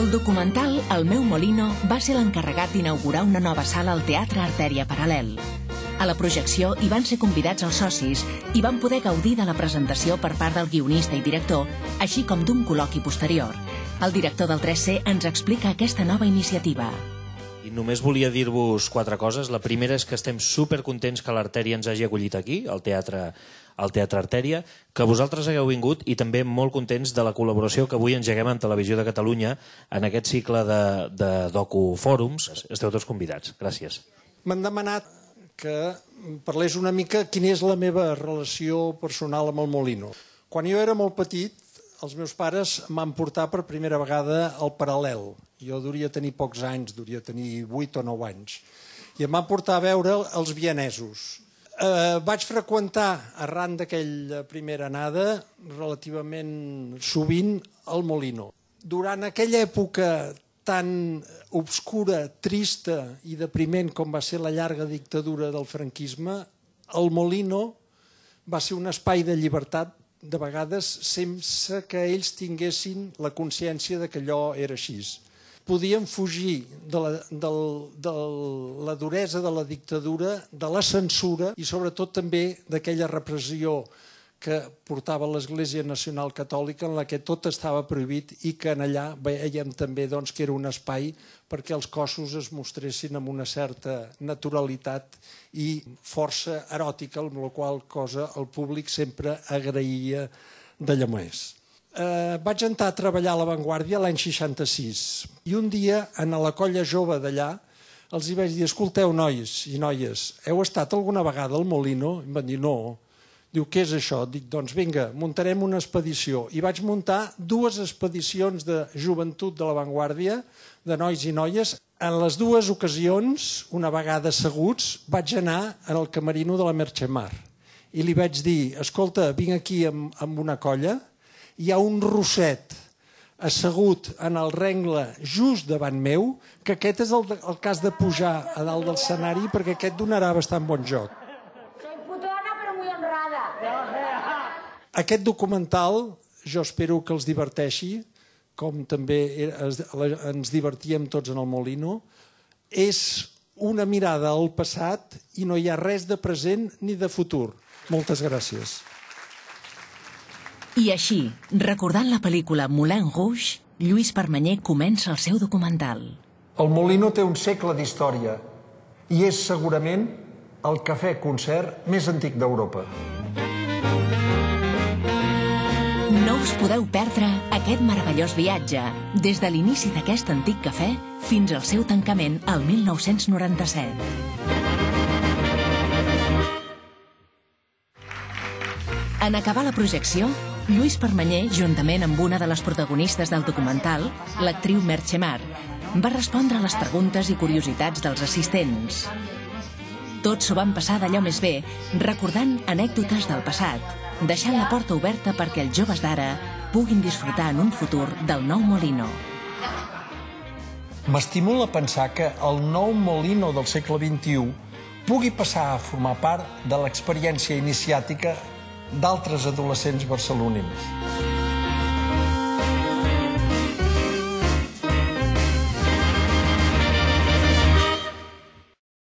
El documental El meu Molino va ser l'encarregat d'inaugurar una nova sala al Teatre Artèria Paral·lel. A la projecció hi van ser convidats els socis i van poder gaudir de la presentació per part del guionista i director, així com d'un col·loqui posterior. El director del 3C ens explica aquesta nova iniciativa. I només volia dir-vos 4 coses. La primera és que estem supercontents que l'Artèria ens hagi acollit aquí, al Teatre Artèria, que vosaltres hagueu vingut i també molt contents de la col·laboració que avui engeguem amb Televisió de Catalunya en aquest cicle de docufòrums. Esteu tots convidats. Gràcies. M'han demanat que parlés una mica quina és la meva relació personal amb el Molino. Quan jo era molt petit, els meus pares m'han portat per primera vegada al Paral·lel. Jo devia tenir pocs anys, devia tenir 8 o 9 anys. I em van portar a veure els vienesos. Vaig freqüentar, arran d'aquella primera anada, relativament sovint el Molino. Durant aquella època tan obscura, trista i depriment com va ser la llarga dictadura del franquisme, el Molino va ser un espai de llibertat, de vegades sense que ells tinguessin la consciència de que allò era així. Podien fugir de la duresa de la dictadura, de la censura i sobretot també d'aquella repressió que portava l'Església Nacional Catòlica en la que tot estava prohibit i que en allà veiem també que era un espai perquè els cossos es mostressin amb una certa naturalitat i força eròtica, amb la qual cosa el públic sempre agraïa d'allò més. Vaig entrar a treballar a l'Avantguàrdia l'any 66 i un dia a la colla jove d'allà els hi vaig dir: escolteu, nois i noies, heu estat alguna vegada al Molino? I em van dir no. Diu, què és això? Dic, doncs vinga, muntarem una expedició. I vaig muntar 2 expedicions de joventut de l'Avantguàrdia, de nois i noies. En les 2 ocasions, una vegada asseguts, vaig anar al camerino de la Merchemar. I li vaig dir, escolta, vinc aquí amb una colla, hi ha un rosset assegut en el rengle just davant meu, que aquest és el cas de pujar a dalt del escenari perquè aquest donarà bastant bon joc. Aquest documental jo espero que els diverteixi, com també ens divertíem tots en el Molino. És una mirada al passat i no hi ha res de present ni de futur. Moltes gràcies. I així, recordant la pel·lícula Moulin Rouge, Lluís Permanyer comença el seu documental. El Molino té un segle d'història i és segurament el cafè-concert més antic d'Europa. No us podeu perdre aquest meravellós viatge, des de l'inici d'aquest antic cafè fins al seu tancament al 1997. En acabar la projecció, Lluís Permanyer, juntament amb una de les protagonistes del documental, l'actriu Merchemar, va respondre a les preguntes i curiositats dels assistents. Tots s'ho van passar d'allò més bé, recordant anècdotes del passat, deixant la porta oberta perquè els joves d'ara puguin disfrutar en un futur del nou Molino. M'estimula pensar que el nou Molino del segle XXI pugui passar a formar part de l'experiència iniciàtica d'altres adolescents barcelonins.